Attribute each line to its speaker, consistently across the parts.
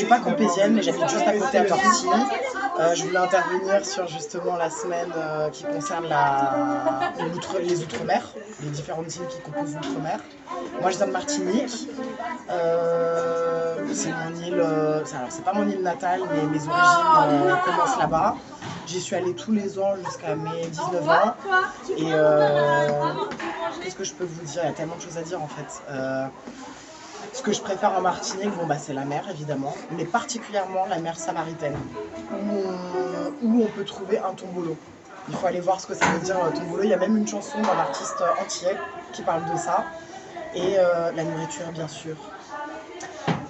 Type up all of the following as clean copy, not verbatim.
Speaker 1: suis pas campésienne, mais j'habite juste à côté à Torcy. Je voulais intervenir sur justement la semaine qui concerne les Outre-mer, les différentes îles qui composent l'Outre-mer. Moi, je viens de Martinique. C'est mon île, alors c'est pas mon île natale, mais mes origines commencent là-bas. J'y suis allée tous les ans jusqu'à mes 19 ans. Et qu'est-ce que je peux vous dire? Il y a tellement de choses à dire en fait. Ce que je préfère en Martinique, bon, bah, c'est la mer évidemment, mais particulièrement la mer samaritaine, où on peut trouver un tombolo. Il faut aller voir ce que ça veut dire tombolo. Il y a même une chanson d'un artiste entier qui parle de ça. Et la nourriture, bien sûr.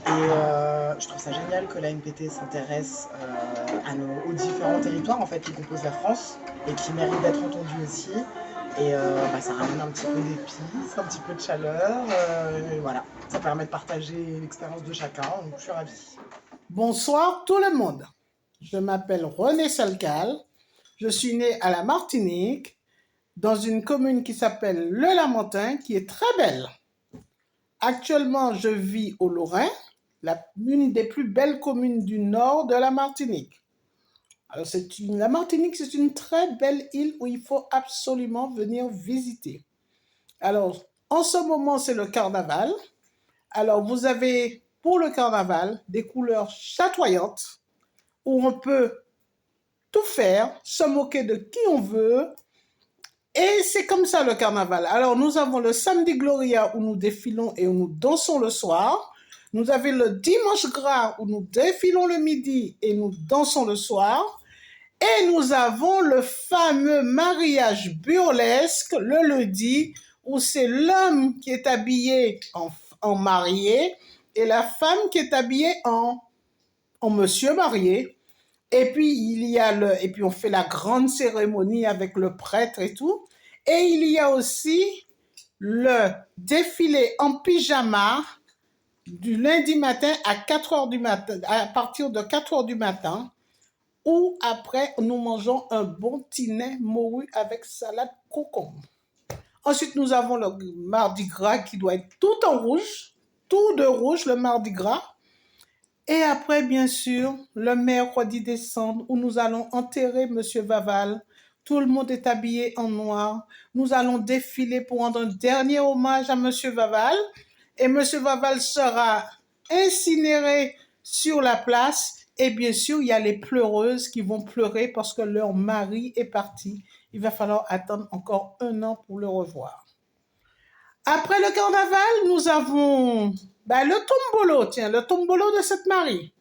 Speaker 1: Et je trouve ça génial que la MPT s'intéresse aux différents territoires en fait, qui composent la France et qui méritent d'être entendus aussi. Et ça ramène un petit peu d'épices, un petit peu de chaleur. Et voilà, ça permet de partager l'expérience de chacun. Donc je suis ravie.
Speaker 2: Bonsoir tout le monde. Je m'appelle René Salcal. Je suis né à la Martinique, dans une commune qui s'appelle Le Lamentin, qui est très belle. Actuellement, je vis au Lorrain, l'une des plus belles communes du nord de la Martinique. Alors, la Martinique, c'est une très belle île où il faut absolument venir visiter. Alors, en ce moment, c'est le carnaval. Alors, vous avez pour le carnaval des couleurs chatoyantes où on peut tout faire, se moquer de qui on veut. Et c'est comme ça le carnaval. Alors, nous avons le samedi Gloria où nous défilons et où nous dansons le soir. Nous avons le dimanche gras où nous défilons le midi et nous dansons le soir. Et nous avons le fameux mariage burlesque le lundi où c'est l'homme qui est habillé en marié et la femme qui est habillée en monsieur marié. Et puis on fait la grande cérémonie avec le prêtre et tout. Et il y a aussi le défilé en pyjama du lundi matin à 4 heures du matin, à partir de 4 heures du matin, où après nous mangeons un bon tinet morue avec salade concombre. Ensuite, nous avons le mardi gras qui doit être tout en rouge, tout de rouge le mardi gras. Et après, bien sûr, le mercredi décembre où nous allons enterrer Monsieur Vaval. Tout le monde est habillé en noir. Nous allons défiler pour rendre un dernier hommage à Monsieur Vaval. Et Monsieur Vaval sera incinéré sur la place. Et bien sûr, il y a les pleureuses qui vont pleurer parce que leur mari est parti. Il va falloir attendre encore 1 an pour le revoir. Après le carnaval, nous avons le tombolo, le tombolo de Sainte-Marie,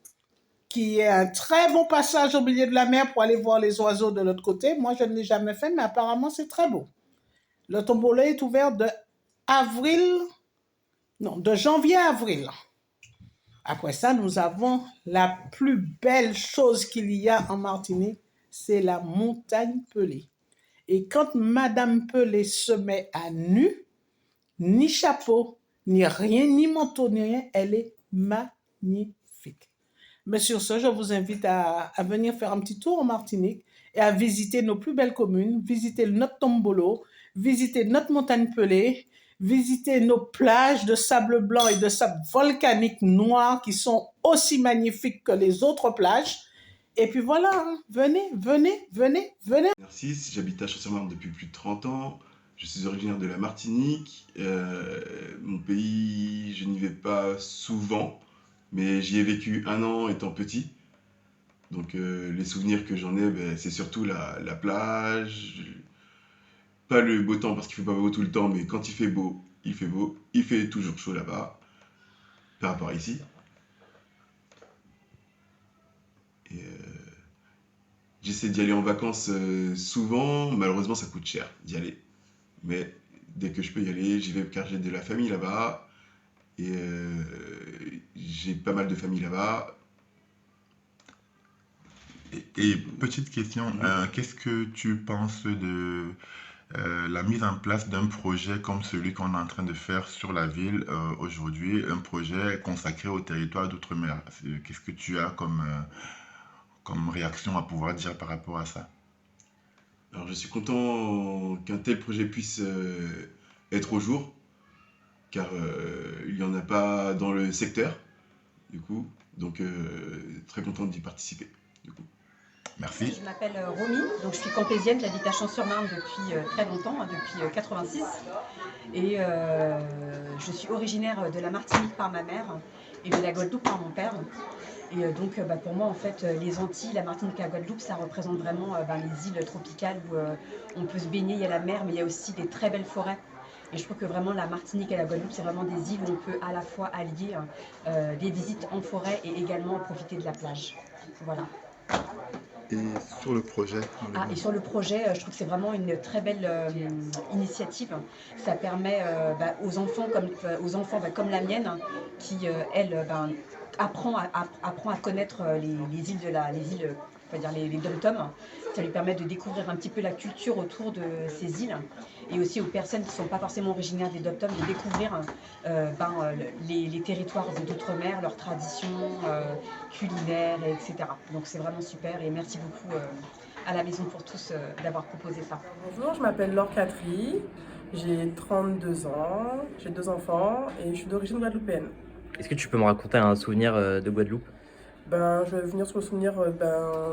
Speaker 2: qui est un très bon passage au milieu de la mer pour aller voir les oiseaux de l'autre côté. Moi, je ne l'ai jamais fait, mais apparemment, c'est très beau. Le tombolo est ouvert de janvier à avril. Après ça, nous avons la plus belle chose qu'il y a en Martinique, c'est la montagne Pelée. Et quand Madame Pelée se met à nu, ni chapeau, ni rien, ni manteau, ni rien, elle est magnifique. Mais sur ce, je vous invite à venir faire un petit tour en Martinique et à visiter nos plus belles communes, visiter notre tombolo, visiter notre montagne Pelée, visiter nos plages de sable blanc et de sable volcanique noir qui sont aussi magnifiques que les autres plages. Et puis voilà, hein, venez.
Speaker 3: Merci, j'habite à Champs-sur-Marne depuis plus de 30 ans. Je suis originaire de la Martinique. Mon pays, je n'y vais pas souvent, mais j'y ai vécu 1 an étant petit. Donc les souvenirs que j'en ai, c'est surtout la plage. Pas le beau temps parce qu'il ne fait pas beau tout le temps, mais quand il fait beau, il fait beau. Il fait toujours chaud là-bas, par rapport à ici. Et j'essaie d'y aller en vacances souvent. Malheureusement, ça coûte cher d'y aller. Mais dès que je peux y aller, j'y vais car j'ai de la famille là-bas. Et j'ai pas mal de famille là-bas.
Speaker 4: Et petite question, qu'est-ce que tu penses de la mise en place d'un projet comme celui qu'on est en train de faire sur la ville aujourd'hui, un projet consacré au territoire d'outre-mer? Qu'est-ce que tu as comme réaction à pouvoir dire par rapport à ça?
Speaker 3: Alors je suis content qu'un tel projet puisse être au jour, car il n'y en a pas dans le secteur, du coup. Donc très content d'y participer. Du coup.
Speaker 4: Merci.
Speaker 5: Je m'appelle Romy, donc je suis campésienne, j'habite à Champs-sur-Marne depuis très longtemps, depuis 86. Et je suis originaire de la Martinique par ma mère et de la Guadeloupe par mon père. Et donc pour moi en fait les Antilles, la Martinique et la Guadeloupe ça représente vraiment les îles tropicales où on peut se baigner, il y a la mer mais il y a aussi des très belles forêts. Et je trouve que vraiment la Martinique et la Guadeloupe c'est vraiment des îles où on peut à la fois allier des visites en forêt et également profiter de la plage. Voilà.
Speaker 4: Et sur le projet
Speaker 5: Et sur le projet, je trouve que c'est vraiment une très belle initiative. Ça permet aux enfants comme la mienne, qui elle apprend à connaître les îles les dom-toms. Ça lui permet de découvrir un petit peu la culture autour de ces îles et aussi aux personnes qui ne sont pas forcément originaires des dom-toms de découvrir les territoires d'outre-mer, leurs traditions culinaires, etc. Donc c'est vraiment super et merci beaucoup à la Maison pour tous d'avoir proposé ça.
Speaker 6: Bonjour, je m'appelle Laure Catry, j'ai 32 ans, j'ai 2 enfants et je suis d'origine guadeloupéenne.
Speaker 7: Est-ce que tu peux me raconter un souvenir de Guadeloupe?
Speaker 6: Je vais venir sur le souvenir,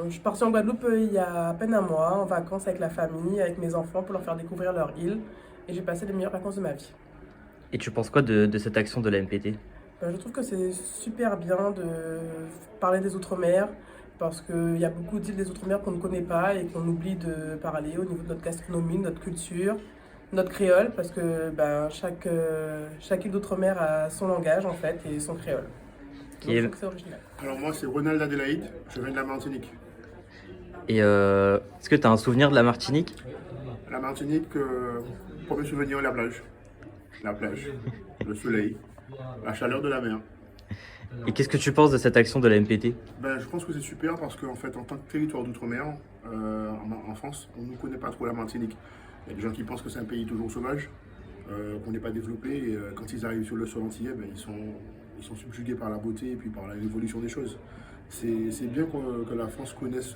Speaker 6: je suis partie en Guadeloupe il y a à peine un mois, en vacances avec la famille, avec mes enfants pour leur faire découvrir leur île et j'ai passé les meilleures vacances de ma vie.
Speaker 7: Et tu penses quoi de cette action de la MPT?
Speaker 6: Je trouve que c'est super bien de parler des Outre-mer parce qu'il y a beaucoup d'îles des Outre-mer qu'on ne connaît pas et qu'on oublie de parler au niveau de notre gastronomie, de notre culture, notre créole parce que chaque île d'Outre-mer a son langage en fait et son créole. Donc, je trouve que c'est original.
Speaker 8: Alors moi c'est Ronald Adélaïde, je viens de la Martinique.
Speaker 7: Et est-ce que tu as un souvenir de la Martinique?
Speaker 8: La Martinique, premier souvenir, la plage, le soleil, la chaleur de la mer.
Speaker 7: Et qu'est-ce que tu penses de cette action de la MPT?
Speaker 8: Je pense que c'est super parce qu'en fait en tant que territoire d'outre-mer, en France, on ne connaît pas trop la Martinique. Il y a des gens qui pensent que c'est un pays toujours sauvage, qu'on n'est pas développé et quand ils arrivent sur le sol antillais, ils sont subjugués par la beauté et puis par l'évolution des choses. C'est bien que la France connaisse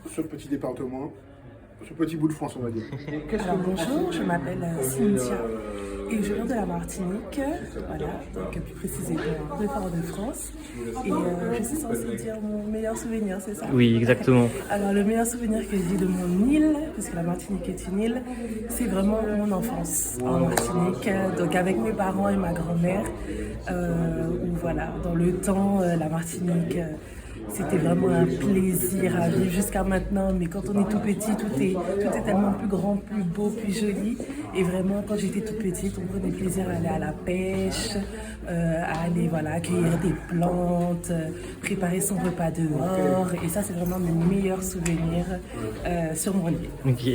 Speaker 8: ce petit département, ce petit bout de France, on va dire.
Speaker 9: Alors bonjour, je m'appelle Cynthia et je viens de la Martinique, voilà, donc plus précisément de Fort-de-France. Et je suis censée dire mon meilleur souvenir, c'est ça?
Speaker 7: Oui, exactement.
Speaker 9: Alors le meilleur souvenir que j'ai de mon île, puisque la Martinique est une île, c'est vraiment mon enfance en Martinique, donc avec mes parents et ma grand-mère, où voilà, dans le temps, la Martinique... C'était vraiment un plaisir à vivre jusqu'à maintenant, mais quand on est tout petit, tout est tellement plus grand, plus beau, plus joli. Et vraiment, quand j'étais toute petite, on prenait plaisir à aller à la pêche, à aller cueillir des plantes, préparer son repas dehors. Et ça, c'est vraiment mes meilleurs souvenirs sur mon île.
Speaker 7: Ok.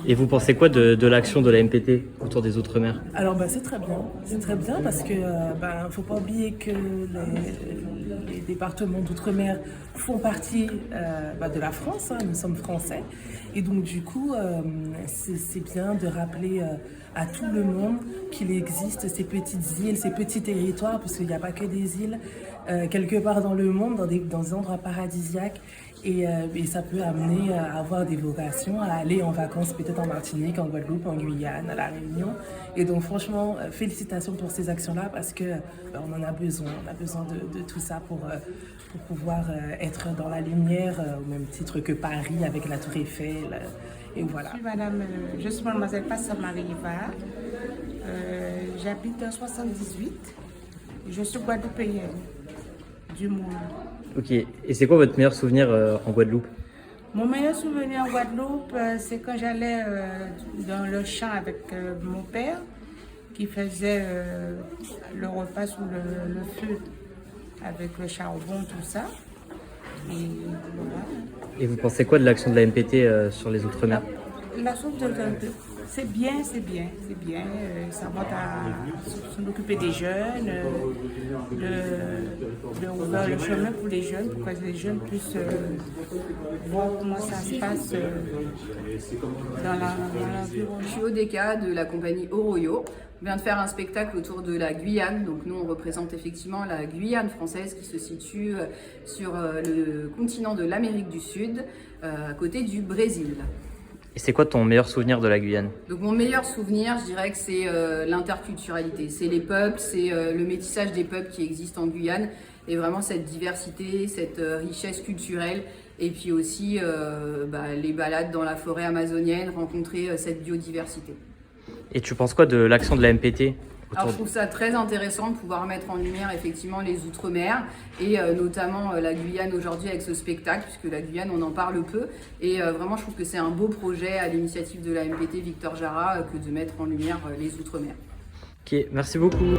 Speaker 7: Et vous pensez quoi de l'action de la MPT autour des Outre-mer?
Speaker 9: Alors, c'est très bien parce que faut pas oublier que les départements d'outre-mer font partie de la France, hein, nous sommes français, et donc du coup c'est bien de rappeler à tout le monde qu'il existe ces petites îles, ces petits territoires, parce qu'il n'y a pas que des îles, quelque part dans le monde, dans des endroits paradisiaques, et ça peut amener à avoir des vocations, à aller en vacances peut-être en Martinique, en Guadeloupe, en Guyane, à La Réunion. Et donc franchement, félicitations pour ces actions-là parce que on en a besoin. On a besoin de tout ça pour pouvoir être dans la lumière au même titre que Paris avec la Tour Eiffel. Et voilà.
Speaker 10: Je suis mademoiselle Passamariva. J'habite en 78. Je suis guadeloupéenne du monde.
Speaker 7: Ok. Et c'est quoi votre meilleur souvenir en Guadeloupe?
Speaker 10: Mon meilleur souvenir en Guadeloupe, c'est quand j'allais dans le champ avec mon père, qui faisait le repas sous le feu avec le charbon, tout ça. Et voilà.
Speaker 7: Et vous pensez quoi de l'action de la MPT sur les Outre-mer?
Speaker 10: L'action de c'est bien. Ça monte à s'en occuper des jeunes, ouvrir le chemin pour les jeunes, pour que les jeunes puissent voir comment ça se passe dans l'environnement.
Speaker 11: Je suis Odeka de la compagnie Oroyo. On vient de faire un spectacle autour de la Guyane. Donc nous, on représente effectivement la Guyane française qui se situe sur le continent de l'Amérique du Sud, à côté du Brésil.
Speaker 7: Et c'est quoi ton meilleur souvenir de la Guyane?
Speaker 11: Donc mon meilleur souvenir, je dirais que c'est l'interculturalité. C'est les peuples, c'est le métissage des peuples qui existent en Guyane et vraiment cette diversité, cette richesse culturelle et puis aussi les balades dans la forêt amazonienne, rencontrer cette biodiversité.
Speaker 7: Et tu penses quoi de l'action de la MPT?
Speaker 11: Alors, je trouve ça très intéressant de pouvoir mettre en lumière effectivement les Outre-mer et notamment la Guyane aujourd'hui avec ce spectacle, puisque la Guyane on en parle peu et vraiment je trouve que c'est un beau projet à l'initiative de la MPT Victor Jara que de mettre en lumière les Outre-mer.
Speaker 7: Ok, merci beaucoup.